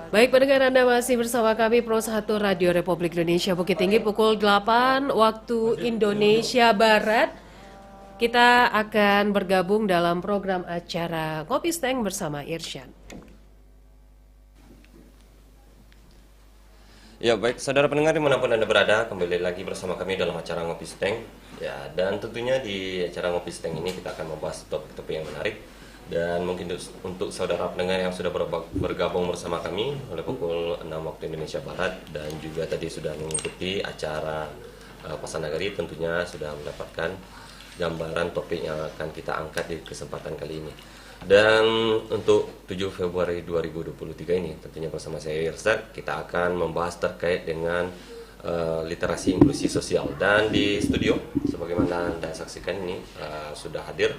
Baik pendengar, Anda masih bersama kami Pro 1 Radio Republik Indonesia Bukit Tinggi pukul 8 waktu Indonesia Barat. Kita akan bergabung dalam program acara Kopi Steng bersama Irsyad. Ya baik, saudara pendengar dimanapun Anda berada, kembali lagi bersama kami dalam acara Ngopi Steng. Ya, dan tentunya di acara Ngopi Steng ini kita akan membahas topik-topik yang menarik. Dan mungkin untuk saudara pendengar yang sudah bergabung bersama kami oleh pukul 6 waktu Indonesia Barat dan juga tadi sudah mengikuti acara Pasanagari, tentunya sudah mendapatkan gambaran topik yang akan kita angkat di kesempatan kali ini. Dan untuk 7 Februari 2023 ini tentunya bersama saya Irsyad, kita akan membahas terkait dengan literasi inklusi sosial. Dan di studio sebagaimana Anda saksikan ini sudah hadir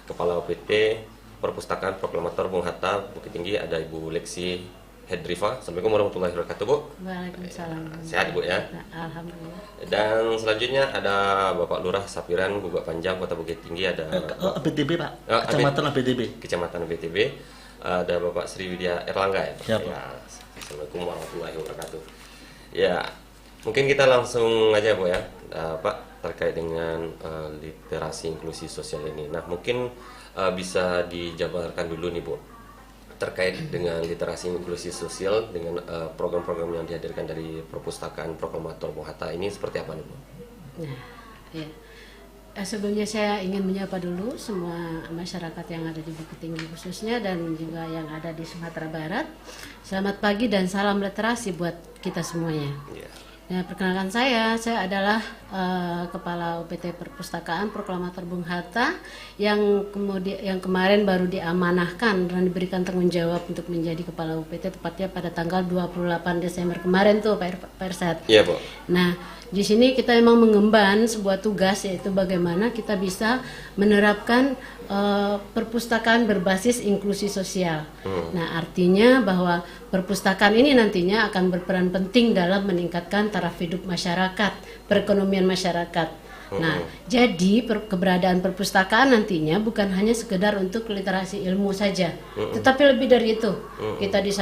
Kepala OPT Perpustakaan Proklamator Bung Hatta Bukit Tinggi, ada Ibu Lexi Hedrifa. Assalamualaikum warahmatullahi wabarakatuh, Bu. Waalaikumsalam. Sehat, Bu, ya? Alhamdulillah. Dan selanjutnya ada Bapak Lurah Sapiran Gugak Panjang Kota Bukit Tinggi, ada ABTB, Pak. Kecamatan ABTB. Kecamatan ABTB. Ada Bapak Sriwidya Erlangga, ya, Pak. Ya, Pak. Ya, Assalamualaikum warahmatullahi wabarakatuh. Ya, mungkin kita langsung aja, Bu, ya, Pak, terkait dengan literasi inklusi sosial ini. Nah, mungkin bisa dijabarkan dulu nih, Bu, terkait dengan literasi inklusi sosial dengan program-program yang dihadirkan dari Perpustakaan Proklamator Bung Hatta ini seperti apa nih, Bu? Nah, ya. Sebelumnya saya ingin menyapa dulu semua masyarakat yang ada di Bukit Tinggi khususnya dan juga yang ada di Sumatera Barat. Selamat pagi dan salam literasi buat kita semuanya. Yeah. Ya, perkenalkan saya adalah Kepala OPT Perpustakaan Proklamator Bung Hatta yang kemarin baru diamanahkan dan diberikan tanggung jawab untuk menjadi Kepala OPT tepatnya pada tanggal 28 Desember kemarin tuh Pak Irsyad. Iya, Bu. Nah, di sini kita memang mengemban sebuah tugas, yaitu bagaimana kita bisa menerapkan perpustakaan berbasis inklusi sosial. Nah, artinya bahwa perpustakaan ini nantinya akan berperan penting dalam meningkatkan taraf hidup masyarakat, perekonomian masyarakat. Nah, jadi keberadaan perpustakaan nantinya bukan hanya sekedar untuk literasi ilmu saja, tetapi lebih dari itu. Kita di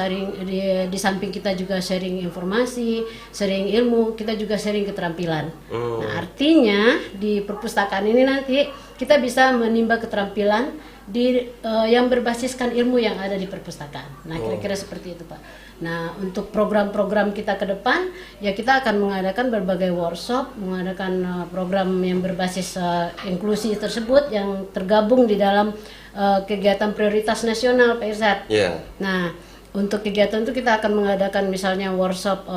samping kita juga sharing informasi, sharing ilmu, kita juga sharing keterampilan. Nah, artinya di perpustakaan ini nanti kita bisa menimba keterampilan yang berbasiskan ilmu yang ada di perpustakaan. Nah, kira-kira seperti itu, Pak. Nah, untuk program-program kita ke depan, ya kita akan mengadakan berbagai workshop, mengadakan program yang berbasis inklusi tersebut yang tergabung di dalam kegiatan prioritas nasional, Pak Irsyad. Yeah. Nah, untuk kegiatan itu kita akan mengadakan misalnya workshop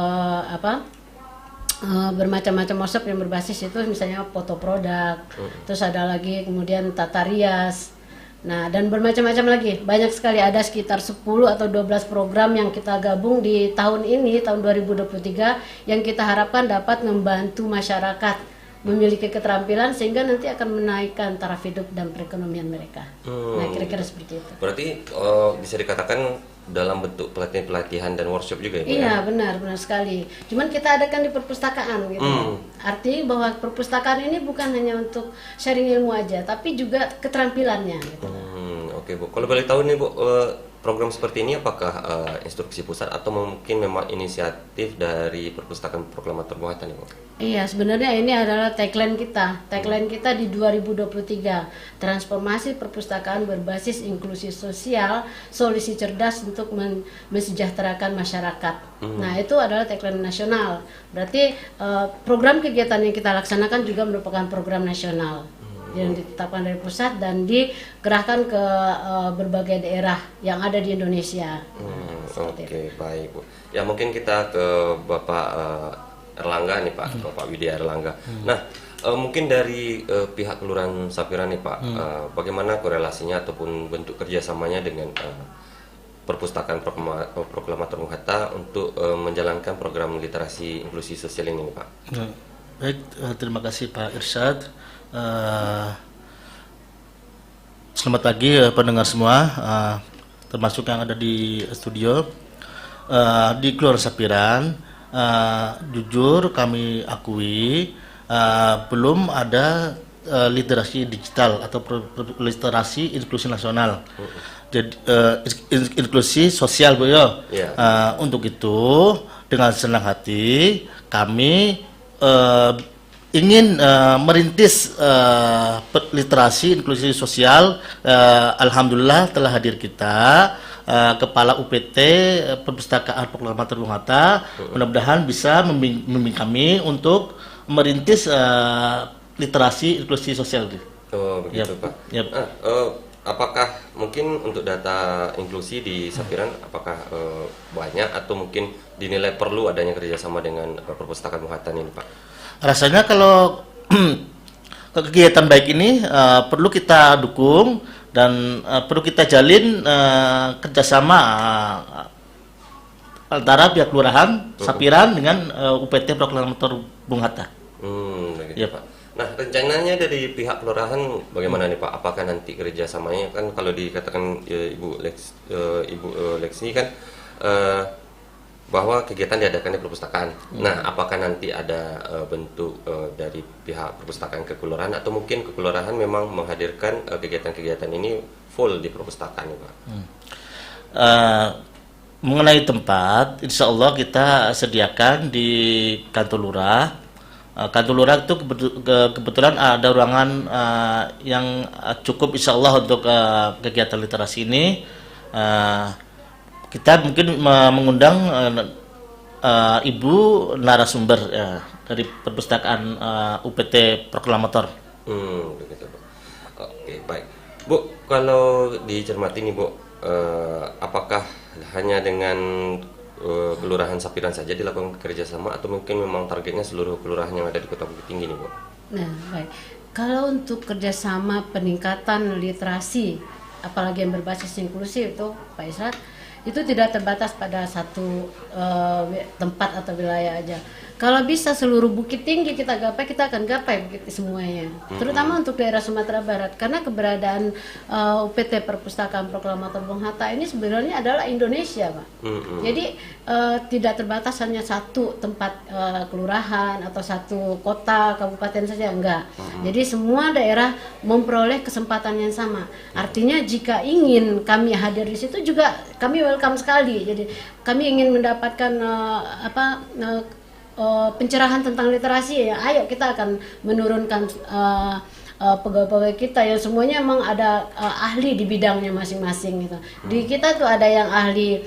bermacam-macam workshop yang berbasis itu misalnya foto produk, terus ada lagi kemudian tata rias. Nah, dan bermacam-macam lagi. Banyak sekali, ada sekitar 10 atau 12 program yang kita gabung di tahun ini, tahun 2023, yang kita harapkan dapat membantu masyarakat memiliki keterampilan sehingga nanti akan menaikkan taraf hidup dan perekonomian mereka. Nah, kira-kira seperti itu. Berarti bisa dikatakan dalam bentuk pelatihan dan workshop juga ya, Bu? Iya, benar sekali. Cuman kita adakan di perpustakaan gitu. Artinya bahwa perpustakaan ini bukan hanya untuk sharing ilmu aja, tapi juga keterampilannya gitu. Oke, Bu. Kalau boleh tahu nih, Bu, program seperti ini apakah instruksi pusat atau mungkin memang inisiatif dari Perpustakaan Proklamator Bung Hatta nih, Bu? Iya, sebenarnya ini adalah tagline kita. Tagline kita di 2023, transformasi perpustakaan berbasis inklusi sosial, solusi cerdas untuk mensejahterakan masyarakat. Nah, itu adalah tagline nasional. Berarti program kegiatan yang kita laksanakan juga merupakan program nasional yang ditetapkan dari pusat dan dikerahkan ke berbagai daerah yang ada di Indonesia. Oke, baik, Bu. Ya, mungkin kita ke Bapak Erlangga nih, Pak, Bapak Widya Erlangga. Nah, mungkin dari pihak Kelurahan Sapiran nih, Pak, bagaimana korelasinya ataupun bentuk kerjasamanya dengan Perpustakaan Proklamator Bung Hatta untuk menjalankan program literasi inklusi sosial ini, Pak? Baik, terima kasih Pak Irsyad. Selamat pagi pendengar semua, termasuk yang ada di studio. Di Kelurahan Sapiran, jujur kami akui belum ada literasi digital atau literasi inklusi nasional. Jadi inklusi sosial Bu ya. Iya. Untuk itu dengan senang hati kami ingin merintis literasi inklusi sosial. Alhamdulillah telah hadir kita Kepala UPT Perpustakaan Proklamator Bung Hatta. Mudah-mudahan bisa membimbing kami untuk merintis literasi inklusi sosial. Oh begitu Yap, Pak. yap. Apakah mungkin untuk data inklusi di Sapiran apakah banyak atau mungkin dinilai perlu adanya kerjasama dengan Perpustakaan Bung Hatta ini Pak? Rasanya Kalau kegiatan baik ini perlu kita dukung dan perlu kita jalin kerjasama antara pihak kelurahan Sapiran dengan UPT Proklamator Bung Hatta. Begitu Pak. Nah rencananya dari pihak kelurahan bagaimana nih Pak? Apakah nanti kerjasamanya kan kalau dikatakan Ibu Lexi kan bahwa kegiatan diadakan di perpustakaan. Nah, apakah nanti ada bentuk dari pihak perpustakaan ke kelurahan atau mungkin ke kelurahan memang menghadirkan kegiatan-kegiatan ini full di perpustakaan, Pak? Mengenai tempat, insya Allah kita sediakan di kantor lurah. Kantor lurah itu kebetulan ada ruangan yang cukup insya Allah untuk kegiatan literasi ini. Kita mungkin mengundang ibu narasumber dari perpustakaan UPT Proklamator. Begitu, Bu. Oke, baik. Bu, kalau dicermati nih, Bu, apakah hanya dengan Kelurahan Sapiran saja dilakukan kerjasama atau mungkin memang targetnya seluruh kelurahan yang ada di Kota Bukit Tinggi nih, Bu? Nah, baik. Kalau untuk kerjasama peningkatan literasi, apalagi yang berbasis inklusif itu, Pak Israt, itu tidak terbatas pada satu tempat atau wilayah aja. Kalau bisa seluruh Bukit Tinggi kita gapai, kita akan gapai semuanya. Terutama untuk daerah Sumatera Barat, karena keberadaan UPT Perpustakaan Proklamator Bung Hatta ini sebenarnya adalah Indonesia, Pak. Jadi tidak terbatas hanya satu tempat kelurahan atau satu kota, kabupaten saja, enggak. Jadi semua daerah memperoleh kesempatan yang sama. Artinya jika ingin kami hadir di situ juga kami welcome sekali. Jadi kami ingin mendapatkan pencerahan tentang literasi, ya ayo kita akan menurunkan pegawai-pegawai kita yang semuanya memang ada ahli di bidangnya masing-masing gitu. Di kita tuh ada yang ahli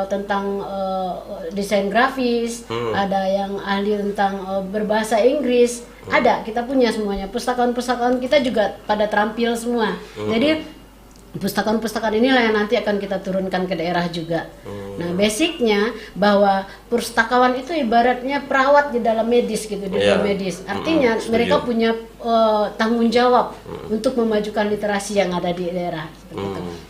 tentang desain grafis, ada yang ahli tentang berbahasa Inggris, ada, kita punya semuanya. Pustakawan-pustakawan kita juga pada terampil semua. Jadi pustakaan-pustakaan inilah yang nanti akan kita turunkan ke daerah juga. Nah, basicnya bahwa pustakawan itu ibaratnya perawat di dalam medis gitu, di dalam medis. Artinya mereka punya tanggung jawab untuk memajukan literasi yang ada di daerah.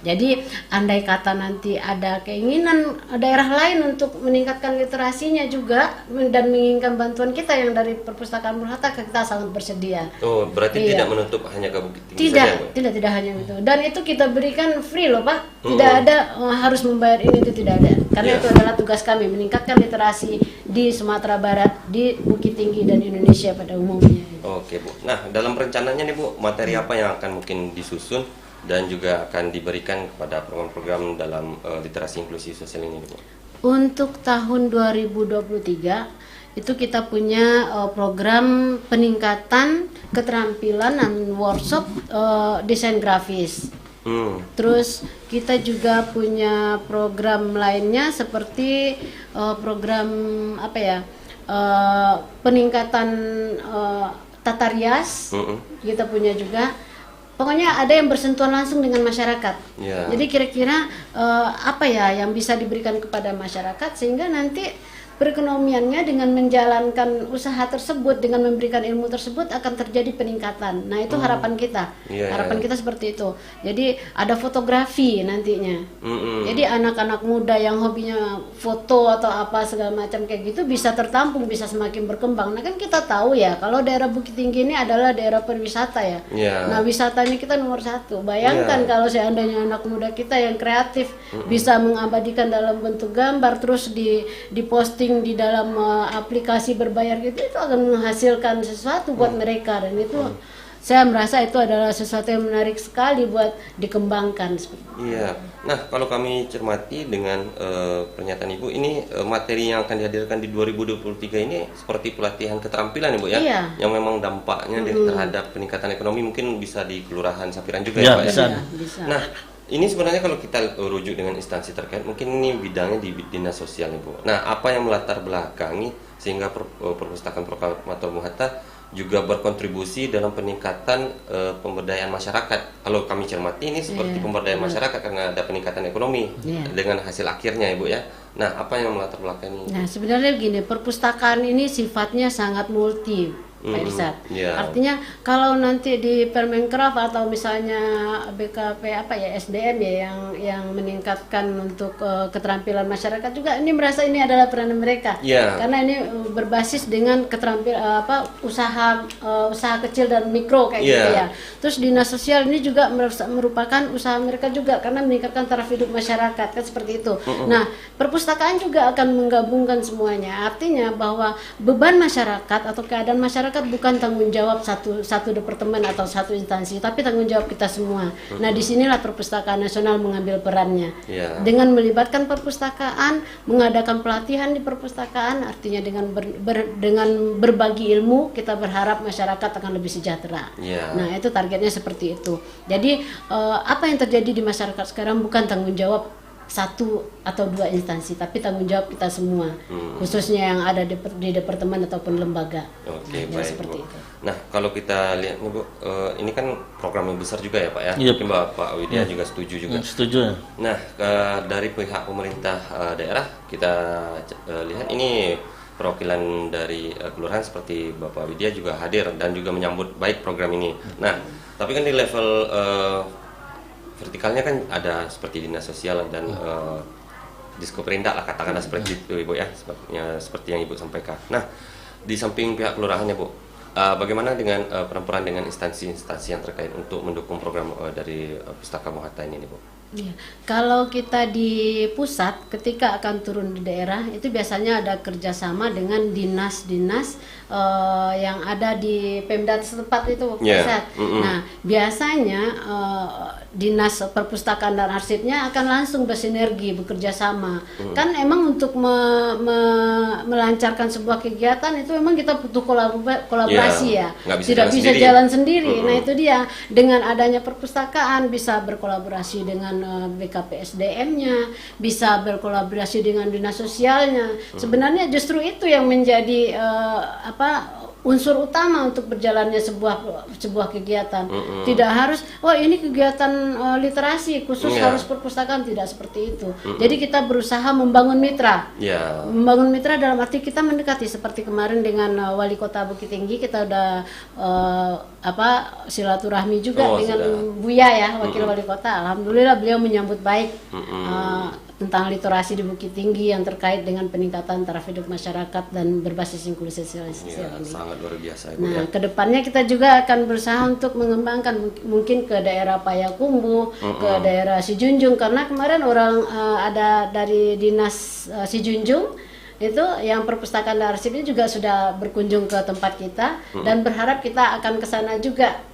Jadi andai kata nanti ada keinginan daerah lain untuk meningkatkan literasinya juga dan menginginkan bantuan kita yang dari Perpustakaan Bung Hatta, kita sangat bersedia. Oh, berarti tidak menutup hanya ke Bukit Tinggi tidak, saja, tidak hanya itu. Dan itu kita berikan free loh, Pak. Tidak ada harus membayar ini, itu tidak ada. Karena itu adalah tugas kami, meningkatkan literasi di Sumatera Barat, di Bukit Tinggi dan Indonesia pada umumnya. Oke, Bu. Nah, dalam rencananya nih, Bu, materi apa yang akan mungkin disusun dan juga akan diberikan kepada program-program dalam literasi inklusi sosial ini, Bu? Untuk tahun 2023 itu kita punya program peningkatan keterampilan dan workshop desain grafis. Terus kita juga punya program lainnya seperti program peningkatan tata rias. Kita punya juga. Pokoknya ada yang bersentuhan langsung dengan masyarakat. Jadi kira-kira apa ya yang bisa diberikan kepada masyarakat sehingga nanti perekonomiannya dengan menjalankan usaha tersebut, dengan memberikan ilmu tersebut akan terjadi peningkatan. Nah, itu harapan kita. Harapan kita seperti itu. Jadi ada fotografi nantinya. Jadi anak-anak muda yang hobinya foto atau apa segala macam kayak gitu bisa tertampung, bisa semakin berkembang. Nah, kan kita tahu ya kalau daerah Bukit Tinggi ini adalah daerah pariwisata ya. Nah, wisatanya kita nomor 1. Bayangkan kalau seandainya anak muda kita yang kreatif bisa mengabadikan dalam bentuk gambar terus diposting di dalam aplikasi berbayar gitu, itu akan menghasilkan sesuatu buat mereka, dan itu saya merasa itu adalah sesuatu yang menarik sekali buat dikembangkan. Iya. Nah, kalau kami cermati dengan pernyataan Ibu ini, materi yang akan dihadirkan di 2023 ini seperti pelatihan keterampilan Ibu ya, Iya. yang memang dampaknya terhadap peningkatan ekonomi mungkin bisa di Kelurahan Sapiran juga Ya, ya Pak bisa. ya. Bisa. Nah, ini sebenarnya kalau kita rujuk dengan instansi terkait, mungkin ini bidangnya di dinas sosial Ibu. Nah, apa yang melatar belakangi sehingga perpustakaan Proklamator Bung Hatta juga berkontribusi dalam peningkatan pemberdayaan masyarakat. Kalau kami cermati ini seperti pemberdayaan masyarakat karena ada peningkatan ekonomi dengan hasil akhirnya Ibu ya. Nah, apa yang melatar belakangi? Nah, sebenarnya begini, perpustakaan ini sifatnya sangat multi, Pak Irsad. Artinya kalau nanti di Permenkraf atau misalnya BKP SDM ya yang meningkatkan untuk keterampilan masyarakat juga, ini merasa ini adalah peranan mereka. Karena ini berbasis dengan keterampilan usaha kecil dan mikro kayak gitu ya. Terus dinas sosial ini juga merupakan usaha mereka juga karena meningkatkan taraf hidup masyarakat kan seperti itu. Nah, perpustakaan juga akan menggabungkan semuanya. Artinya bahwa beban masyarakat atau keadaan masyarakat bukan tanggung jawab satu departemen atau satu instansi, tapi tanggung jawab kita semua. Nah, disinilah Perpustakaan Nasional mengambil perannya. Dengan melibatkan perpustakaan, mengadakan pelatihan di perpustakaan, artinya dengan berbagi ilmu, kita berharap masyarakat akan lebih sejahtera. Nah, itu targetnya seperti itu. Jadi, apa yang terjadi di masyarakat sekarang bukan tanggung jawab satu atau dua instansi, tapi tanggung jawab kita semua, khususnya yang ada di departemen ataupun lembaga. Oke, nah, baik seperti Bu. itu. Nah, kalau kita lihat nih Bu, ini kan program yang besar juga ya Pak ya. Iya. Mungkin Pak Widya juga setuju juga. Setuju. Nah, dari pihak pemerintah daerah kita lihat ini perwakilan dari kelurahan seperti Bapak Widya juga hadir dan juga menyambut baik program ini. Nah, tapi kan di level vertikalnya kan ada seperti dinas sosial dan Diskoperindak lah katakanlah seperti itu Ibu ya, seperti yang Ibu sampaikan. Nah, di samping pihak kelurahannya Bu, bagaimana dengan peran dengan instansi-instansi yang terkait untuk mendukung program dari Pustaka Bung Hatta ini Bu? Ya, kalau kita di pusat ketika akan turun di daerah itu biasanya ada kerjasama dengan dinas-dinas yang ada di Pemda setempat itu pusat. Nah, biasanya dinas perpustakaan dan arsipnya akan langsung bersinergi bekerja sama. Kan emang untuk melancarkan sebuah kegiatan itu memang kita butuh kolaborasi ya. Tidak bisa jalan sendiri. Nah, itu dia, dengan adanya perpustakaan bisa berkolaborasi dengan BKP SDM-nya, bisa berkolaborasi dengan dinas sosialnya. Sebenarnya justru itu yang menjadi unsur utama untuk berjalannya sebuah kegiatan. Tidak harus ini kegiatan literasi khusus harus perpustakaan, tidak seperti itu. Jadi kita berusaha membangun mitra. Membangun mitra dalam arti kita mendekati seperti kemarin dengan Wali Kota Bukit Tinggi, kita udah silaturahmi juga dengan Buya ya, Wakil Wali Kota. Alhamdulillah beliau menyambut baik tentang literasi di Bukit Tinggi yang terkait dengan peningkatan taraf hidup masyarakat dan berbasis inklusi sosial ini. Sangat luar biasa Ibu. Nah, kedepannya kita juga akan berusaha untuk mengembangkan mungkin ke daerah Payakumbuh, ke daerah Sijunjung, karena kemarin orang ada dari dinas Sijunjung itu yang perpustakaan dan arsip ini juga sudah berkunjung ke tempat kita dan berharap kita akan ke sana juga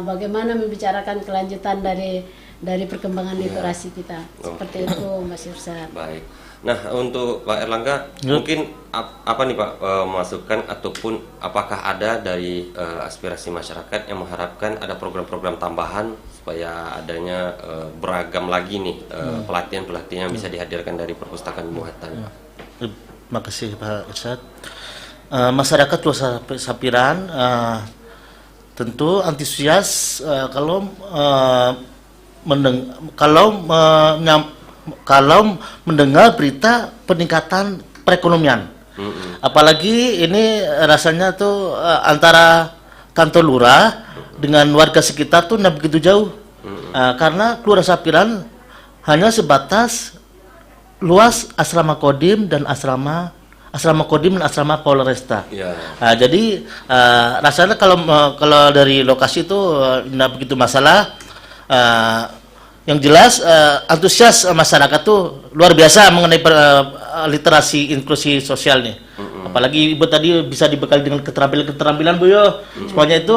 bagaimana membicarakan kelanjutan dari perkembangan literasi kita. Seperti itu Mas Irsad. Baik. Nah, untuk Pak Erlangga, mungkin apa nih Pak masukan ataupun apakah ada dari aspirasi masyarakat yang mengharapkan ada program-program tambahan supaya adanya beragam lagi nih pelatihan-pelatihan yang bisa dihadirkan dari perpustakaan Bung Hatta? Terima kasih Pak Irsad. Masyarakat Luas Sapiran tentu antusias kalau mendengar berita peningkatan perekonomian. Apalagi ini rasanya tuh antara kantor lurah dengan warga sekitar tuh tidak begitu jauh. Karena Kelurahan Sapiran hanya sebatas luas asrama Kodim dan asrama Polresta. Jadi rasanya kalau dari lokasi itu tidak begitu masalah. Yang jelas antusias masyarakat tuh luar biasa mengenai literasi inklusi sosial nih. Apalagi Ibu tadi bisa dibekali dengan keterampilan-keterampilan Bu yo. Semuanya itu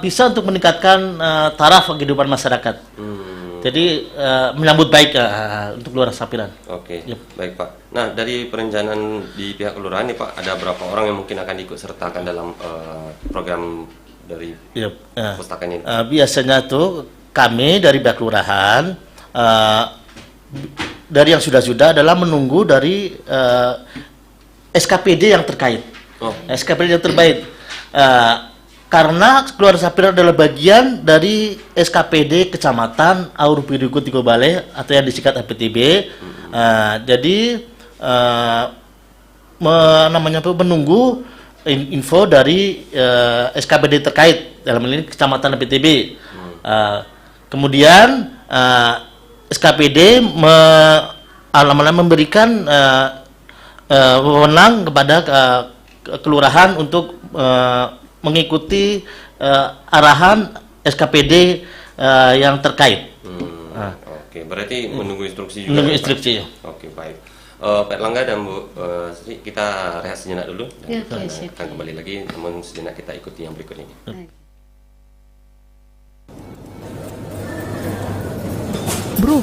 bisa untuk meningkatkan taraf kehidupan masyarakat. Jadi menyambut baik untuk Kelurahan Sapiran. Oke, Yep. baik Pak. Nah, dari perencanaan di pihak kelurahan nih Pak, ada berapa orang yang mungkin akan ikut sertakan dalam program dari pustaka ini? Biasanya tuh kami dari pihak kelurahan dari yang sudah adalah menunggu dari SKPD yang terkait. SKPD yang terkait. Karena Kelurahan Sapiran adalah bagian dari SKPD Kecamatan Aur Piriku Tigo Bale atau yang disingkat APTB. Jadi menunggu info dari SKPD terkait dalam hal ini Kecamatan APTB. Kemudian SKPD memberikan wewenang kepada kelurahan untuk mengikuti arahan SKPD yang terkait. Oke, berarti menunggu instruksi juga. Menunggu instruksi. Oke, baik. Pak Erlangga dan Bu Sri, kita rehat sejenak dulu. Dan kita akan kembali lagi, namun sejenak kita ikuti yang berikut ini. Bro,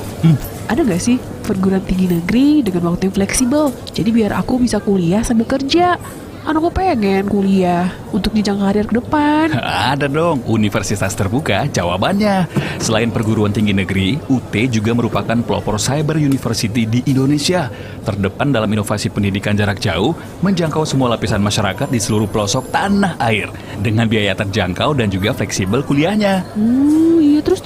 ada nggak sih perguruan tinggi negeri dengan waktu yang fleksibel? Jadi biar aku bisa kuliah sambil kerja. Anakku pengen kuliah untuk jenjang karir ke depan. Ada dong, Universitas Terbuka jawabannya. Selain perguruan tinggi negeri, UT juga merupakan pelopor cyber university di Indonesia. Terdepan dalam inovasi pendidikan jarak jauh, menjangkau semua lapisan masyarakat di seluruh pelosok tanah air. Dengan biaya terjangkau dan juga fleksibel kuliahnya. Iya, terus.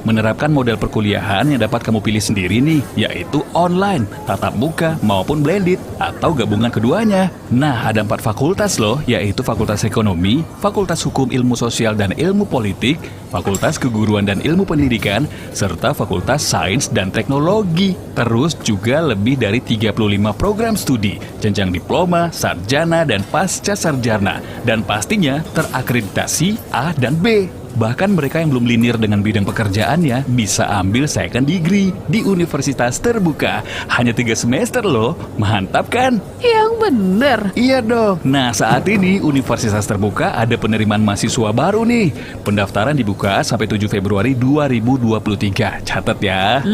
Menerapkan model perkuliahan yang dapat kamu pilih sendiri nih, yaitu online, tatap muka maupun blended, atau gabungan keduanya. Nah, ada 4 fakultas loh, yaitu Fakultas Ekonomi, Fakultas Hukum Ilmu Sosial dan Ilmu Politik, Fakultas Keguruan dan Ilmu Pendidikan, serta Fakultas Sains dan Teknologi. Terus juga lebih dari 35 program studi, jenjang diploma, sarjana, dan pasca sarjana. Dan pastinya terakreditasi A dan B. Bahkan mereka yang belum linear dengan bidang pekerjaannya bisa ambil second degree di Universitas Terbuka. Hanya 3 semester loh, mantap kan? Yang bener. Iya dong. Nah, saat ini Universitas Terbuka ada penerimaan mahasiswa baru nih. Pendaftaran dibuka sampai 7 Februari 2023. Catat ya.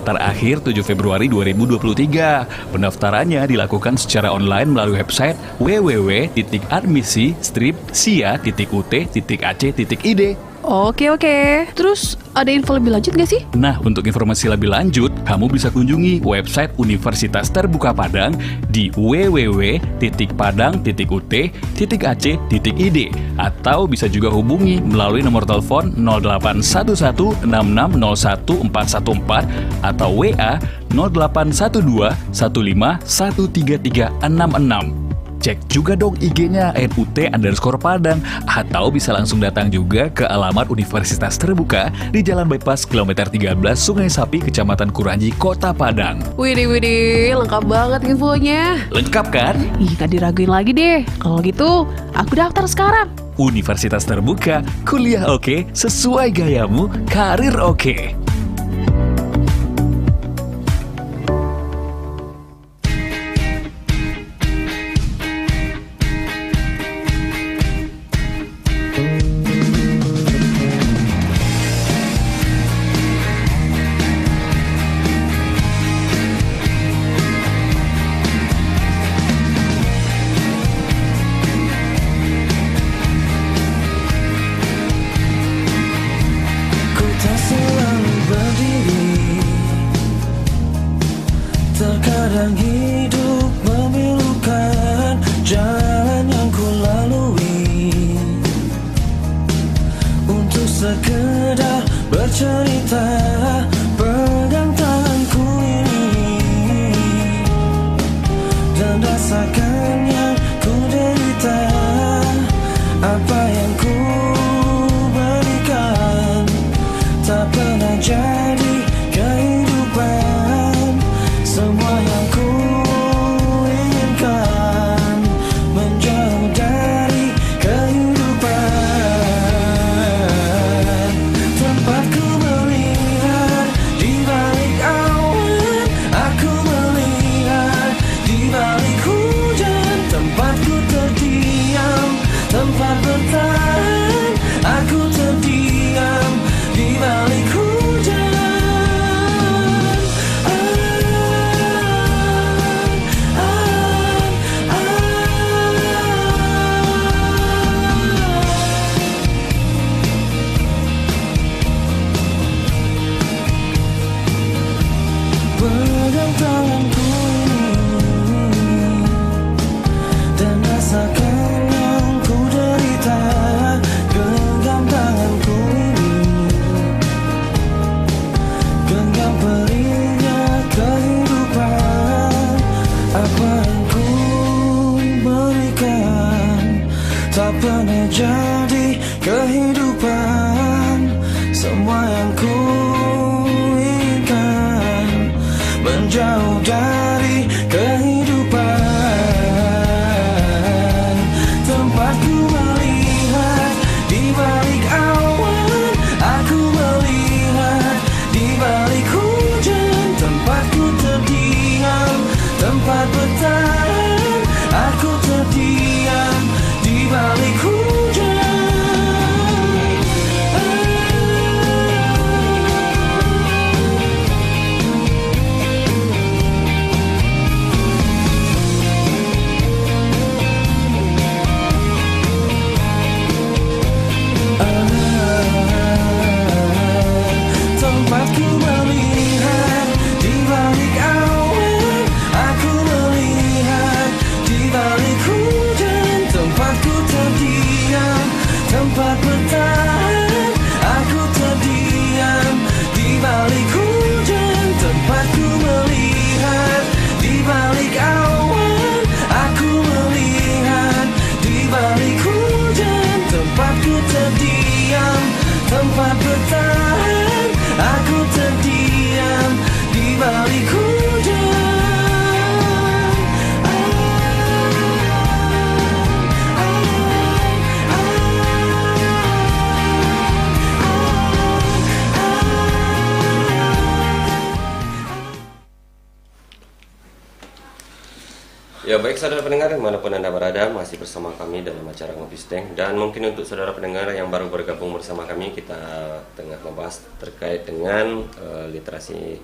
Terakhir 7 Februari 2023. Pendaftarannya dilakukan secara online melalui website www.admisi-sia.ut.ac.id. Oke. Terus ada info lebih lanjut nggak sih? Nah, untuk informasi lebih lanjut, kamu bisa kunjungi website Universitas Terbuka Padang di www.padang.ut.ac.id atau bisa juga hubungi melalui nomor telepon 081166011414 atau WA 081215133666. Cek juga dong IG-nya NUT_Padang atau bisa langsung datang juga ke alamat Universitas Terbuka di Jalan Bypass kilometer 13 Sungai Sapi, Kecamatan Kuranji, Kota Padang. Widih, lengkap banget infonya. Lengkap kan? Ih, gak diraguin lagi deh. Kalau gitu, aku daftar sekarang. Universitas Terbuka, kuliah oke, sesuai gayamu, karir oke. Ku tak selalu berikan tak pernah jadi kehidupan. Semua yang ku inginkan menjauh dari kehidupan. Tempatku melihat di balik awan, aku melihat di balik hujan. Tempatku terdiam, tempat bertahan, aku terdiam di balik hujan. Tempatku melihat di balik awan, aku melihat di balik hujan. Tempatku terdiam, tempat bertahan, aku terdiam di balik hujan. Tempatku melihat di balik awan, aku melihat di balik hujan. Tempatku terdiam, tempat bertahan, aku terdiam di balik hujan. Ya baik saudara pendengar dimanapun Anda berada, masih bersama kami dalam acara Ngopi Steng. Dan mungkin untuk saudara pendengar yang baru bergabung bersama kami, kita tengah membahas terkait dengan literasi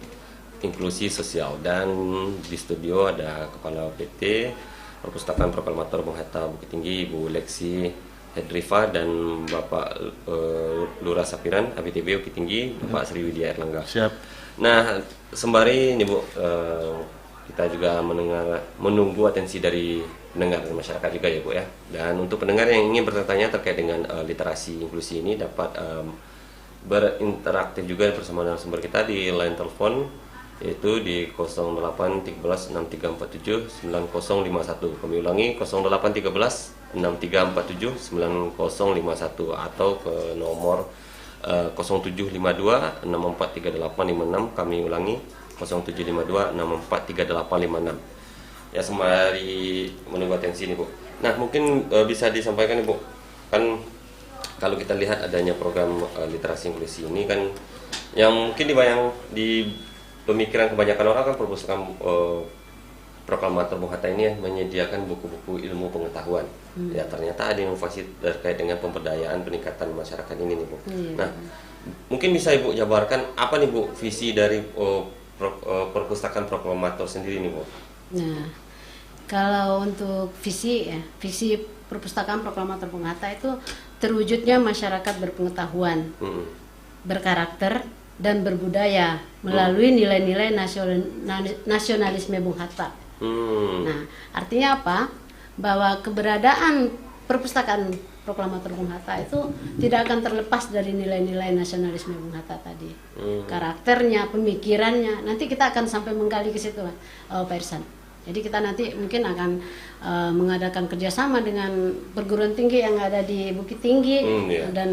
inklusi sosial. Dan di studio ada Kepala PT Perpustakaan Proklamator Bung Hatta Bukit Tinggi, Ibu Leksi Hedrifa, dan Bapak Lurah Sapiran HBTB Bukit Tinggi, Bapak Sri Widya Erlangga. Siap. Nah, sembari ini Bu, kita juga menunggu atensi dari pendengar dan masyarakat juga ya Bu ya. Dan untuk pendengar yang ingin bertanya terkait dengan literasi inklusi ini dapat berinteraktif juga bersama narasumber kita di line telepon, yaitu di 081363479051. Kami ulangi 081363479051 atau ke nomor 0752643856. Kami ulangi 0752643856. Ya sembari menunggu atensi ini Bu. Nah mungkin bisa disampaikan Ibu, kan kalau kita lihat adanya program literasi inklusi ini kan yang mungkin di pemikiran kebanyakan orang kan perpustakaan Proklamator Bung Hatta ini menyediakan buku-buku ilmu pengetahuan. Ya ternyata ada inovasi terkait dengan pemberdayaan peningkatan masyarakat ini nih Bu. Nah mungkin bisa Ibu jabarkan apa nih Bu visi dari Perpustakaan Proklamator sendiri nih Bu? Nah, kalau untuk visi ya, visi Perpustakaan Proklamator Bung Hatta itu terwujudnya masyarakat berpengetahuan, berkarakter dan berbudaya melalui nilai-nilai nasionalisme Bung Hatta. Nah, artinya apa? Bahwa keberadaan Perpustakaan Proklamator Bung Hatta itu tidak akan terlepas dari nilai-nilai nasionalisme Bung Hatta tadi. Karakternya, pemikirannya, nanti kita akan sampai menggali ke situ, Pak Irsan. Jadi kita nanti mungkin akan mengadakan kerjasama dengan perguruan tinggi yang ada di Bukit Tinggi dan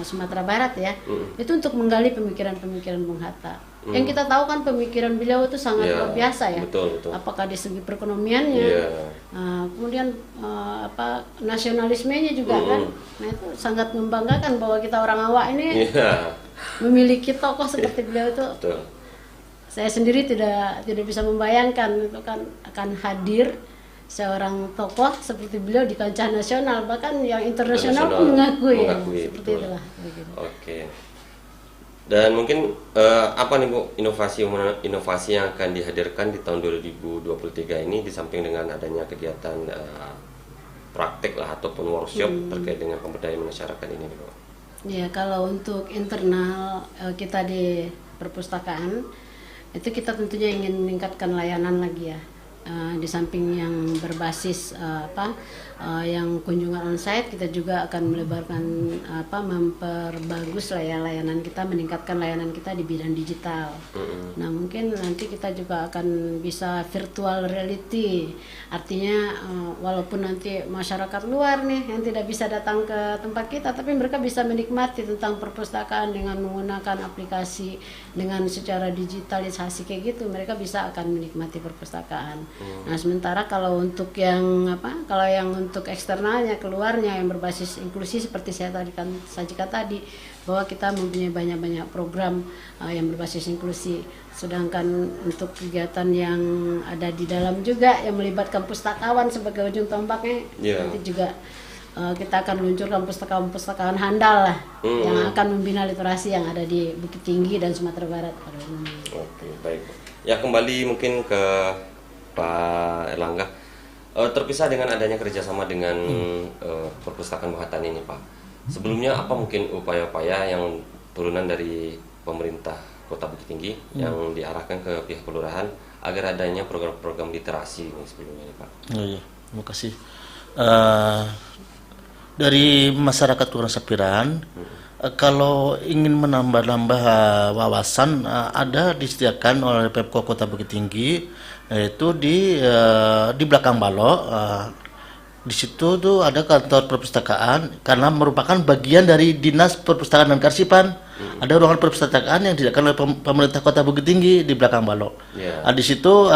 Sumatera Barat ya. Itu untuk menggali pemikiran-pemikiran Bung Hatta. Yang kita tahu kan pemikiran beliau itu sangat luar biasa ya. Betul. Apakah di segi perekonomiannya, kemudian nasionalismenya juga kan. Nah itu sangat membanggakan bahwa kita orang awak ini memiliki tokoh seperti beliau itu. Betul. Saya sendiri tidak bisa membayangkan itu kan akan hadir seorang tokoh seperti beliau di kancah nasional, bahkan yang internasional pun mengakui seperti betul. Itulah. Oke. Dan mungkin apa nih Bu inovasi yang akan dihadirkan di tahun 2023 ini di samping dengan adanya kegiatan praktik lah ataupun workshop terkait dengan pemberdayaan masyarakat ini Bu? Ya kalau untuk internal kita di perpustakaan itu kita tentunya ingin meningkatkan layanan lagi ya. di samping yang berbasis yang kunjungan onsite, kita juga akan melebarkan memperbagus layanan kita, meningkatkan layanan kita di bidang digital. Nah, mungkin nanti kita juga akan bisa virtual reality, artinya walaupun nanti masyarakat luar nih yang tidak bisa datang ke tempat kita, tapi mereka bisa menikmati tentang perpustakaan dengan menggunakan aplikasi, dengan secara digitalisasi kayak gitu, mereka bisa akan menikmati perpustakaan. Nah, sementara kalau untuk yang untuk eksternalnya, keluarnya yang berbasis inklusi seperti saya tadi kan sajikan tadi, bahwa kita mempunyai banyak program yang berbasis inklusi. Sedangkan untuk kegiatan yang ada di dalam juga yang melibatkan pustakawan sebagai ujung tombaknya, nanti juga kita akan luncurkan pustakawan handal lah, yang akan membina literasi yang ada di Bukit Tinggi dan Sumatera Barat pada umumnya. Oke, baik. Ya, kembali mungkin ke Pak Erlangga, terpisah dengan adanya kerjasama dengan perpustakaan Bung Hatta ini, Pak. Sebelumnya apa mungkin upaya-upaya yang turunan dari pemerintah Kota Bukit Tinggi yang diarahkan ke pihak kelurahan agar adanya program-program literasi ini sebelumnya, Pak? Oh iya, terima kasih. Dari masyarakat Kelurahan Sapiran, kalau ingin menambah wawasan, ada disediakan oleh Pemkot Kota Bukit Tinggi, yaitu di belakang balok. Di situ tuh ada kantor perpustakaan, karena merupakan bagian dari Dinas Perpustakaan dan Kearsipan. Ada ruangan perpustakaan yang disediakan oleh pemerintah Kota Bukit Tinggi di belakang balok. Di situ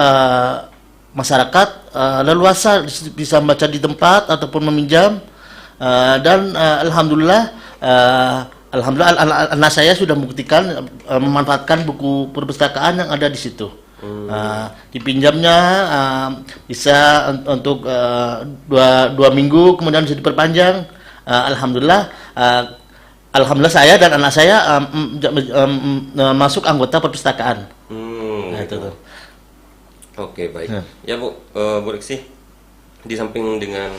masyarakat leluasa bisa membaca di tempat ataupun meminjam. Dan alhamdulillah anak saya sudah membuktikan memanfaatkan buku perpustakaan yang ada di situ. Dipinjamnya bisa untuk 2 minggu, kemudian bisa diperpanjang. Alhamdulillah saya dan anak saya masuk anggota perpustakaan. Gitu. Oke, baik. Ya Bu, Bu Riksi, di samping dengan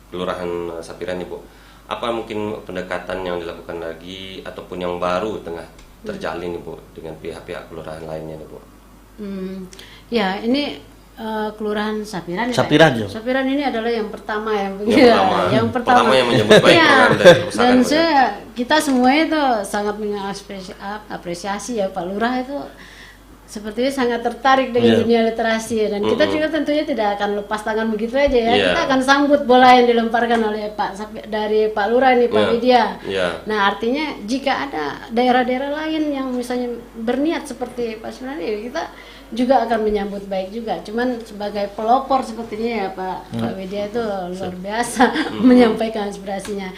Kelurahan Sapiran nih Bu, apa mungkin pendekatan yang dilakukan lagi ataupun yang baru tengah terjalin nih Bu dengan pihak-pihak kelurahan lainnya nih Bu? Ya, ini Kelurahan Sapiran. Sapiran, ya? Sapiran ini adalah yang pertama yang pertama yang menyebut baik dari dan kita semuanya itu sangat mengapresiasi ya Pak Lurah itu sepertinya sangat tertarik dengan dunia literasi, dan kita juga tentunya tidak akan lepas tangan begitu aja ya. Kita akan sambut bola yang dilemparkan oleh dari Pak Lurah ini, Pak Widya. Nah, artinya jika ada daerah-daerah lain yang misalnya berniat seperti Pak Sunani, kita juga akan menyambut baik juga. Cuman sebagai pelopor sepertinya ya Pak Widya itu luar biasa menyampaikan aspirasinya.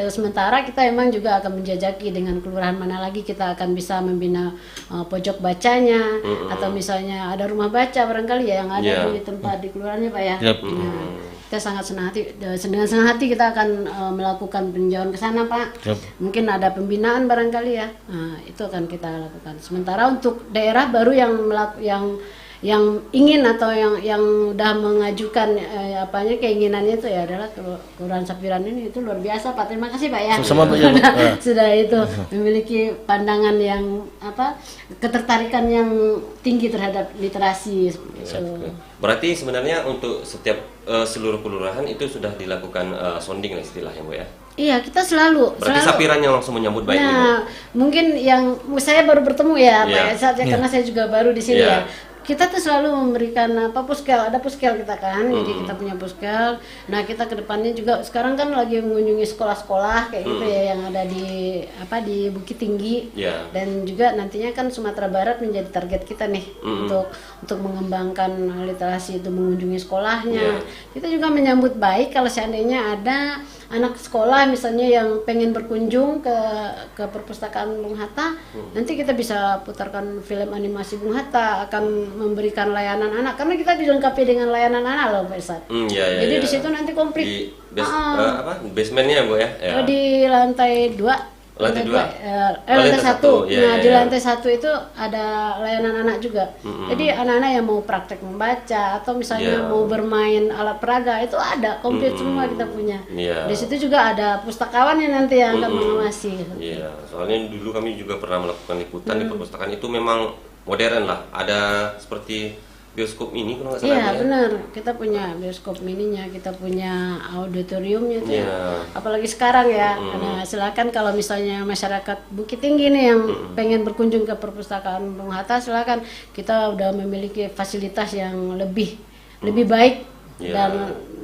Sementara kita emang juga akan menjajaki dengan kelurahan mana lagi kita akan bisa membina pojok bacanya, atau misalnya ada rumah baca barangkali ya yang ada di tempat di kelurahannya Pak ya. Nah, kita sangat dengan senang hati kita akan melakukan peninjauan ke sana Pak. Mungkin ada pembinaan barangkali ya. Nah, itu akan kita lakukan. Sementara untuk daerah baru yang ingin atau yang udah mengajukan keinginannya itu ya adalah Kelurahan Sapiran ini, itu luar biasa Pak. Terima kasih Pak ya. Sudah itu memiliki pandangan yang ketertarikan yang tinggi terhadap literasi. Berarti sebenarnya untuk setiap seluruh kelurahan itu sudah dilakukan sounding lah istilahnya Bu ya? Iya, kita selalu. Berarti Sapiran yang langsung menyambut baik. Nah, mungkin yang saya baru bertemu ya Pak ya, karena saya juga baru di sini ya. Kita tuh selalu memberikan puskel, ada puskel kita kan, jadi kita punya puskel. Nah, kita kedepannya juga sekarang kan lagi mengunjungi sekolah-sekolah kayak gitu ya yang ada di Bukit Tinggi, dan juga nantinya kan Sumatera Barat menjadi target kita nih untuk mengembangkan literasi itu, mengunjungi sekolahnya. Kita juga menyambut baik kalau seandainya ada anak sekolah misalnya yang pengen berkunjung ke perpustakaan Bung Hatta, nanti kita bisa putarkan film animasi Bung Hatta, akan memberikan layanan anak, karena kita dilengkapi dengan layanan anak loh Pak Ustadz. Jadi di situ nanti komplit. Di basementnya Bu ya? Di lantai 2. Lantai 1. Nah, di lantai 1 itu ada layanan anak juga. Jadi anak-anak yang mau praktek membaca atau misalnya mau bermain alat peraga itu ada komplit semua kita punya. Di situ juga ada pustakawannya nanti yang akan mengawasi. Soalnya dulu kami juga pernah melakukan liputan di perpustakaan itu, memang modern lah, ada seperti bioskop ini kalau nggak salah. Iya ya. benar, kita punya bioskop mininya, kita punya auditoriumnya tuh. Iya. Apalagi sekarang ya, karena silakan kalau misalnya masyarakat Bukit Tinggi nih yang pengen berkunjung ke perpustakaan Bung Hatta, silakan. Kita udah memiliki fasilitas yang lebih baik Iya.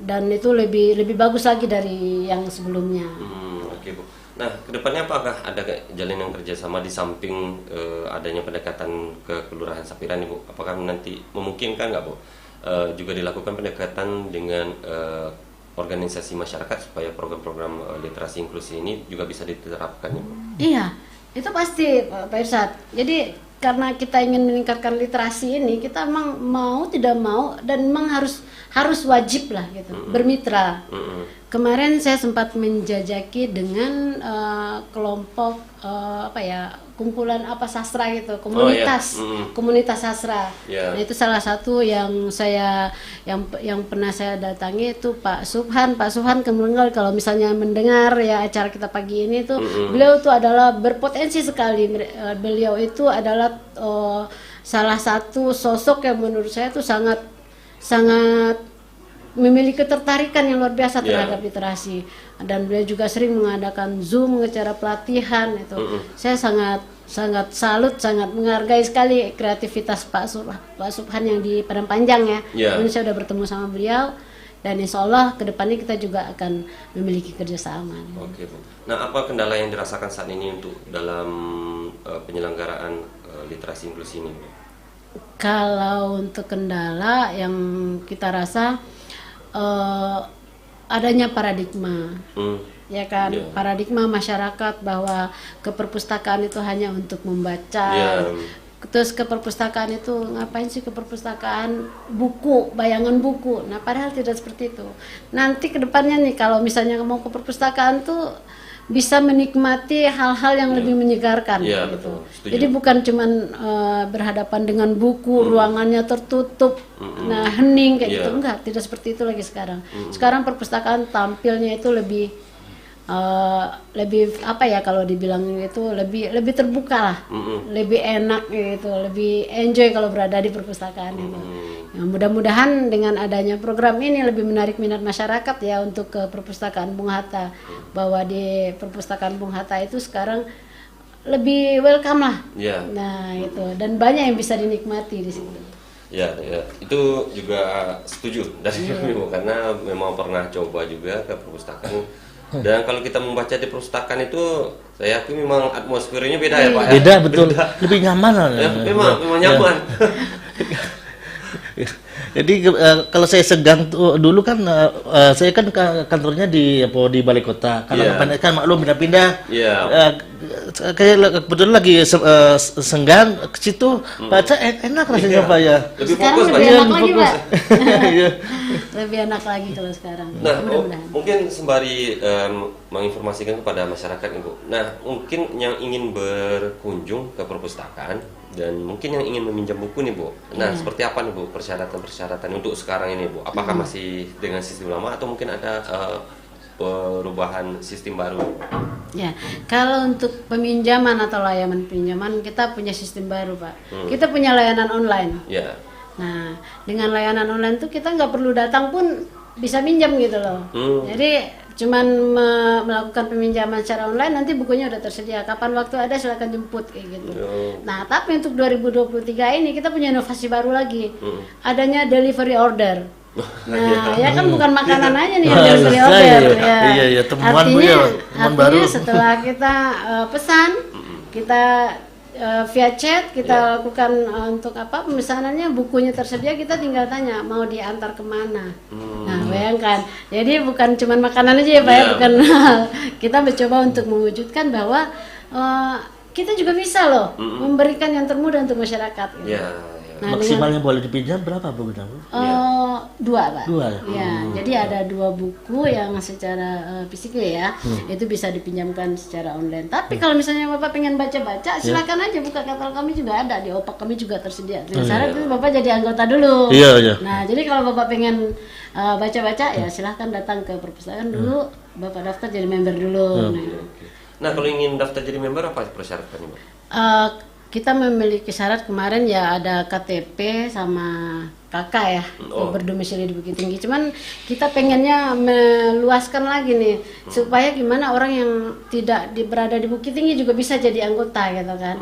dan itu lebih bagus lagi dari yang sebelumnya. Oke Bu. Nah, kedepannya apakah ada jalinan kerjasama di samping adanya pendekatan ke Kelurahan Sapiran nih Bu? Apakah nanti memungkinkan nggak Bu juga dilakukan pendekatan dengan organisasi masyarakat supaya program-program literasi inklusi ini juga bisa diterapkan ya Bu? Iya, itu pasti Pak Irsad. Jadi karena kita ingin meningkatkan literasi ini, kita memang mau tidak mau dan memang harus wajib lah gitu bermitra. Kemarin saya sempat menjajaki dengan kelompok kumpulan sastra gitu, komunitas sastra. Yeah. Nah, itu salah satu yang pernah saya datangi itu Pak Subhan kemudian kalau misalnya mendengar ya acara kita pagi ini tuh beliau itu adalah berpotensi sekali. Beliau itu adalah salah satu sosok yang menurut saya tuh sangat memiliki ketertarikan yang luar biasa terhadap literasi, dan beliau juga sering mengadakan Zoom acara pelatihan itu. Saya sangat salut, sangat menghargai sekali kreativitas Pak Subhan yang di Padang Panjang ya. Kemudian saya sudah bertemu sama beliau dan insya Allah kedepannya kita juga akan memiliki kerjasama. Oke Bu. Nah, apa kendala yang dirasakan saat ini untuk dalam penyelenggaraan literasi inklusi ini Bu? Kalau untuk kendala yang kita rasa adanya paradigma, ya kan, paradigma masyarakat bahwa ke perpustakaan itu hanya untuk membaca, terus ke perpustakaan itu ngapain sih ke perpustakaan buku, bayangan buku. Nah padahal tidak seperti itu. Nanti kedepannya nih kalau misalnya mau ke perpustakaan tuh bisa menikmati hal-hal yang lebih menyegarkan gitu. Jadi bukan cuman berhadapan dengan buku, ruangannya tertutup, nah hening kayak gitu, enggak, tidak seperti itu lagi sekarang. Sekarang perpustakaan tampilnya itu lebih kalau dibilang itu lebih terbuka lah, lebih enak gitu, lebih enjoy kalau berada di perpustakaan itu. Ya, mudah-mudahan dengan adanya program ini lebih menarik minat masyarakat ya untuk ke perpustakaan Bung Hatta, bahwa di perpustakaan Bung Hatta itu sekarang lebih welcome lah. Nah itu, dan banyak yang bisa dinikmati di situ. Ya, itu juga setuju dari kami karena memang pernah coba juga ke perpustakaan. Dan kalau kita membaca di perpustakaan itu, saya yakin memang atmosfernya beda ya Pak. Beda betul, lebih nyaman lah. Memang nyaman. Jadi kalau saya segang dulu kan saya kan kantornya di balai kota. Karena kan maklum pindah-pindah. Kayak kebetulan lagi senggang ke situ baca enak rasanya Pak ya. Lebih sekarang fokus lebih enak lagi Pak. Iya. Lebih enak lagi kalau sekarang. Nah, mungkin sembari menginformasikan kepada masyarakat Ibu. Nah, mungkin yang ingin berkunjung ke perpustakaan dan mungkin yang ingin meminjam buku nih Bu. Nah, seperti apa nih Bu persyaratan untuk sekarang ini Bu? Apakah masih dengan sistem lama atau mungkin ada perubahan sistem baru? Ya, kalau untuk peminjaman atau layanan pinjaman kita punya sistem baru Pak. Kita punya layanan online. Nah, dengan layanan online tuh kita nggak perlu datang pun bisa minjam gitu loh. Jadi cuman melakukan peminjaman secara online, nanti bukunya udah tersedia. Kapan waktu ada silakan jemput kayak gitu. Nah, tapi untuk 2023 ini kita punya inovasi baru lagi. Adanya delivery order. Nah, ya kan bukan makanan aja nih yang delivery order ya. Iya, temuan Bu ya, temuan baru. Setelah kita pesan, kita via chat kita lakukan untuk pemesanannya, bukunya tersedia, kita tinggal tanya mau diantar kemana. Nah bayangkan, jadi bukan cuma makanan aja ya Pak ya, bukan. Kita mencoba untuk mewujudkan bahwa kita juga bisa loh memberikan yang termudah untuk masyarakat gitu. Nah, maksimalnya boleh dipinjam berapa Bu? 2 Pak. 2 ya. Jadi ada 2 buku yang secara fisik ya, itu bisa dipinjamkan secara online. Tapi kalau misalnya Bapak pengen baca-baca, silakan aja buka katalog kami juga ada, di OPAK kami juga tersedia. Dengan syarat itu Bapak jadi anggota dulu. Nah, jadi kalau Bapak pengen baca-baca ya silahkan datang ke perpustakaan dulu, Bapak daftar jadi member dulu. Nah, kalau ingin daftar jadi member apa persyaratannya Mbak? Kita memiliki syarat kemarin ya, ada KTP sama kakak ya Oh. berdomisili di Bukit Tinggi. Cuman kita pengennya meluaskan lagi nih supaya gimana orang yang tidak berada di Bukit Tinggi juga bisa jadi anggota gitu kan.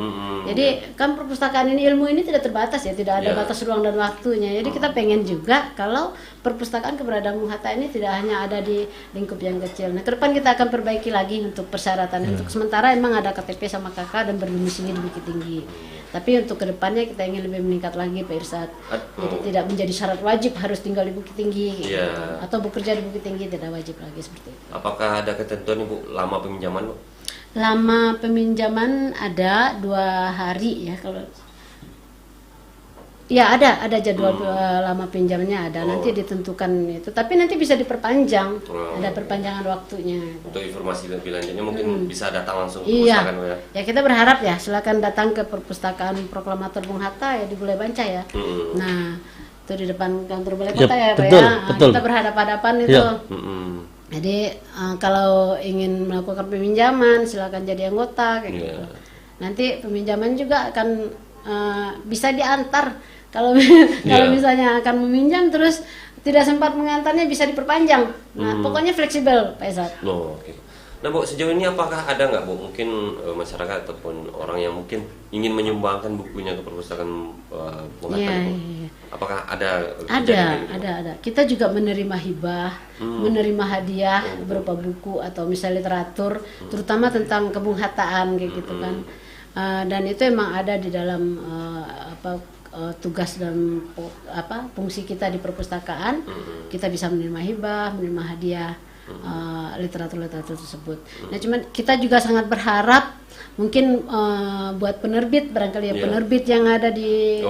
Jadi kan perpustakaan ini, ilmu ini tidak terbatas ya, tidak ada Ya. batas ruang dan waktunya. Jadi kita pengen juga kalau perpustakaan keberadaan Bung Hatta ini tidak hanya ada di lingkup yang kecil. Nah, ke depan kita akan perbaiki lagi untuk persyaratan. Untuk sementara emang ada KTP sama KK dan berdomisili di Bukit Tinggi. Tapi untuk kedepannya kita ingin lebih meningkat lagi Pak Irsad. Jadi tidak menjadi syarat wajib harus tinggal di Bukit Tinggi gitu. Iya. Atau bekerja di Bukit Tinggi, tidak wajib lagi seperti itu. Apakah ada ketentuan Ibu lama peminjaman, Bu? Lama peminjaman ada 2 hari ya kalau. Ya ada jadwal lama pinjamnya ada. Nanti ditentukan itu. Tapi nanti bisa diperpanjang. Ada perpanjangan waktunya. Untuk informasi lebih lanjutnya mungkin bisa datang langsung ke Iya. perpustakaan, Bu, ya. Ya kita berharap ya silakan datang ke perpustakaan Proklamator Bung Hatta ya di Bulai Banca ya. Nah, itu di depan kantor Balai Ya, Kota ya Pak betul, ya. betul. Kita berhadapan-hadapan itu. Ya. Jadi kalau ingin melakukan peminjaman silakan jadi anggota kayak gitu. Nanti peminjaman juga akan bisa diantar kalau kalau misalnya akan meminjam terus tidak sempat mengantarnya bisa diperpanjang. Nah, pokoknya fleksibel Pak Esat. Oh, oke. Nah, Bu, sejauh ini apakah ada nggak, Bu, mungkin masyarakat ataupun orang yang mungkin ingin menyumbangkan bukunya ke perpustakaan Bung Hatta, Iya, Bu? iya. Apakah ada kejadian ini, Bu? Ada. Kita juga menerima hibah, menerima hadiah berupa buku atau misalnya literatur, terutama tentang kebunghataan kayak gitu kan. Dan itu emang ada di dalam tugas dan fungsi kita di perpustakaan. Kita bisa menerima hibah, menerima hadiah literatur-literatur tersebut. Nah, cuman kita juga sangat berharap mungkin buat penerbit barangkali ya penerbit yang ada di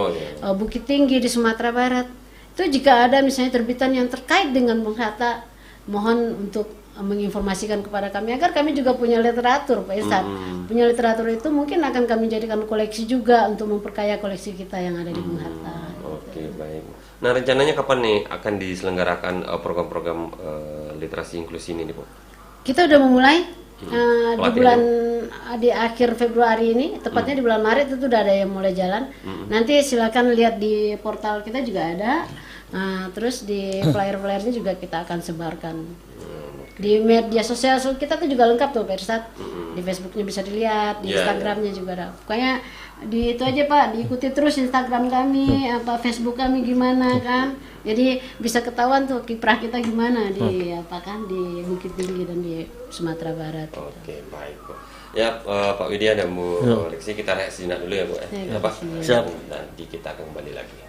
Bukit Tinggi di Sumatera Barat itu jika ada misalnya terbitan yang terkait dengan Bung Hatta, mohon untuk menginformasikan kepada kami agar kami juga punya literatur Pak Irsan. Punya literatur itu mungkin akan kami jadikan koleksi juga untuk memperkaya koleksi kita yang ada di Bung Hatta. Oke, baik. Nah, rencananya kapan nih akan diselenggarakan program-program literasi inklusi ini, Bu? Kita udah memulai di akhir Februari ini, tepatnya di bulan Maret itu udah ada yang mulai jalan. Nanti silakan lihat di portal kita juga ada. Terus di flyer-flyernya juga kita akan sebarkan. Di media sosial kita tuh juga lengkap tuh Pak Irsad. Di Facebooknya bisa dilihat, di Instagramnya juga ada. Pokoknya di itu aja Pak, diikuti terus Instagram kami, Facebook kami gimana kan. Jadi bisa ketahuan tuh kiprah kita gimana di di Bukit Tinggi dan di Sumatera Barat. Oke, baik, Bu. Ya, Pak Widya dan Bu Lexi, kita reaksi dulu ya, Bu. Ya, Pak. Siap. Nanti kita akan kembali lagi.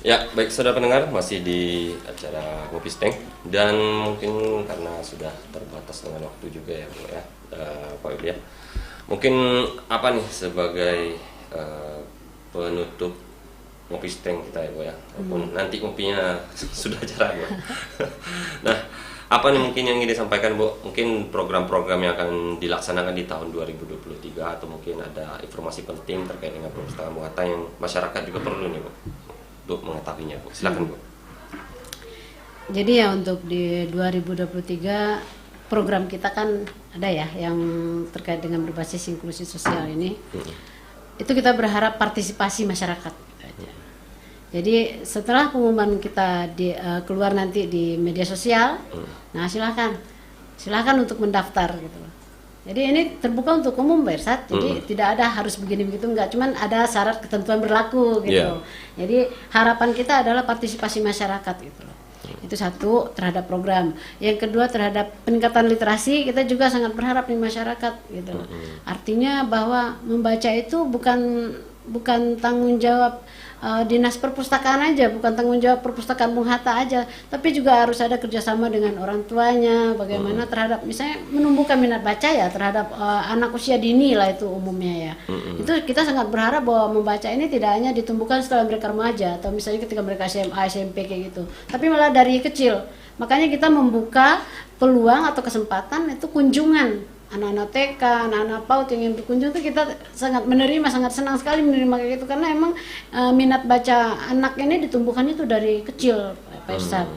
Ya, baik saudara pendengar, masih di acara Ngopi Steng, dan mungkin karena sudah terbatas dengan waktu juga ya Bu ya, Pak Widya. Mungkin apa nih sebagai penutup Ngopi Steng kita ya Bu ya, walaupun nanti ngopinya sudah jarang ya. Nah, apa nih mungkin yang ingin disampaikan Bu? Mungkin program-program yang akan dilaksanakan di tahun 2023, atau mungkin ada informasi penting terkait dengan perpustakaan Bung Hatta yang masyarakat juga perlu nih Bu untuk mengetahuinya Bu. Silakan Bu. Jadi ya untuk di 2023 program kita kan ada ya yang terkait dengan berbasis inklusi sosial ini. Itu kita berharap partisipasi masyarakat. Jadi setelah pengumuman kita keluar nanti di media sosial, nah silakan untuk mendaftar gitu. Jadi ini terbuka untuk umum Pak Irsad, jadi tidak ada harus begini begitu, enggak, cuman ada syarat ketentuan berlaku gitu. Jadi harapan kita adalah partisipasi masyarakat gitu. Itu satu, terhadap program. Yang kedua, terhadap peningkatan literasi, kita juga sangat berharap di masyarakat gitu. Artinya bahwa membaca itu bukan tanggung jawab dinas perpustakaan aja, bukan tanggung jawab perpustakaan Bung Hatta aja, tapi juga harus ada kerjasama dengan orang tuanya, bagaimana terhadap misalnya menumbuhkan minat baca ya terhadap anak usia dini lah itu umumnya ya. Itu kita sangat berharap bahwa membaca ini tidak hanya ditumbuhkan setelah mereka remaja atau misalnya ketika mereka SMA, SMP kayak gitu, tapi malah dari kecil. Makanya kita membuka peluang atau kesempatan itu kunjungan anak-anak TK, anak-anak PAUD yang ingin berkunjung itu kita sangat menerima, sangat senang sekali menerima kayak gitu, karena emang minat baca anak ini ditumbuhkan itu dari kecil Pak Irsad.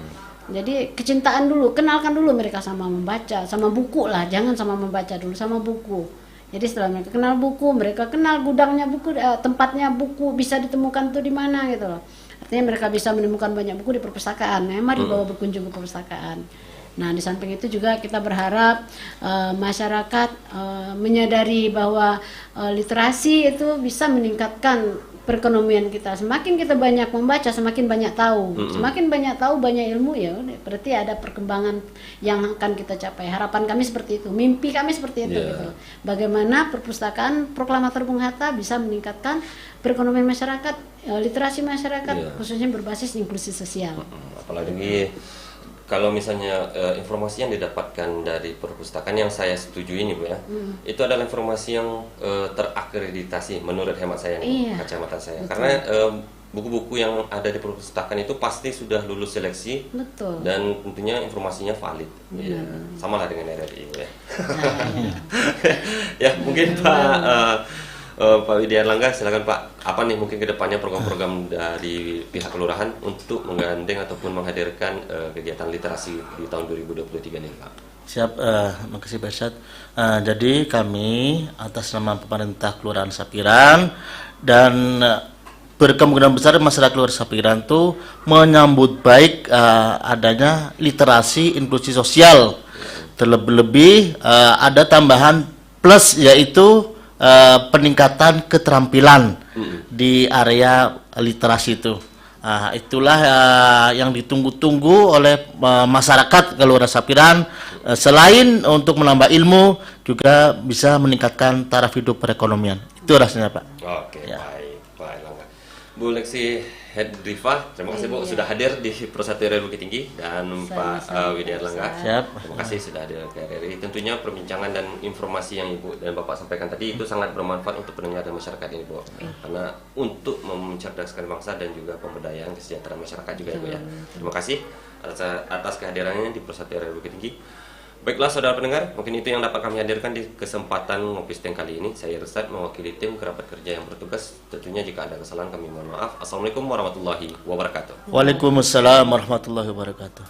Jadi kecintaan dulu, kenalkan dulu mereka sama membaca, sama buku lah, jangan sama membaca dulu, sama buku. Jadi setelah mereka kenal buku, mereka kenal gudangnya buku, tempatnya buku bisa ditemukan tuh di mana gitu loh. Artinya mereka bisa menemukan banyak buku di perpustakaan. Mari bawa berkunjung ke perpustakaan. Nah, di samping itu juga kita berharap masyarakat menyadari bahwa literasi itu bisa meningkatkan perekonomian kita. Semakin kita banyak membaca, semakin banyak tahu. Semakin banyak tahu, banyak ilmu, ya udah, berarti ada perkembangan yang akan kita capai. Harapan kami seperti itu, mimpi kami seperti itu gitu. Bagaimana perpustakaan Proklamator Bung Hatta bisa meningkatkan perekonomian masyarakat, literasi masyarakat, khususnya berbasis inklusi sosial. Apalagi kalau misalnya informasi yang didapatkan dari perpustakaan yang saya setuju ini Bu ya, itu adalah informasi yang terakreditasi menurut hemat saya nih, kacamata saya. Betul. Karena buku-buku yang ada di perpustakaan itu pasti sudah lulus seleksi. Betul. Dan tentunya informasinya valid. Ya, sama lah dengan RRI Bu ya. Ya mungkin Pak Widya Erlangga, silakan Pak. Apa nih mungkin kedepannya program-program dari pihak kelurahan untuk menggandeng ataupun menghadirkan kegiatan literasi di tahun 2023 ini Pak? Siap, makasih Pak Irsad. Jadi kami atas nama pemerintah Kelurahan Sapiran dan berkemungkinan besar masyarakat Kelurahan Sapiran itu menyambut baik adanya literasi inklusi sosial. Terlebih-lebih ada tambahan plus, yaitu peningkatan keterampilan di area literasi itu. Itulah yang ditunggu-tunggu oleh masyarakat Kelurahan Sapiran. Selain untuk menambah ilmu, juga bisa meningkatkan taraf hidup perekonomian. Itu rasanya Pak. Oke, baik Pak Erlangga. Bu Leksi Hedrifa, terima kasih Bu sudah hadir di Pro1 RRI Bukit Tinggi, dan Pak Widya Erlangga. Terima kasih sudah hadir ke RRI. Tentunya perbincangan dan informasi yang Ibu dan Bapak sampaikan tadi itu sangat bermanfaat untuk pendengar dan masyarakat ini Bu. Karena untuk mencerdaskan bangsa dan juga pemberdayaan kesejahteraan masyarakat juga ya Bu ya. Terima kasih atas kehadirannya di Pro1 RRI Bukit Tinggi. Baiklah saudara pendengar, mungkin itu yang dapat kami hadirkan di kesempatan Ngopi Steng kali ini. Saya Irsad mewakili tim kerabat kerja yang bertugas. Tentunya jika ada kesalahan kami mohon maaf. Assalamualaikum warahmatullahi wabarakatuh. Waalaikumsalam warahmatullahi wabarakatuh.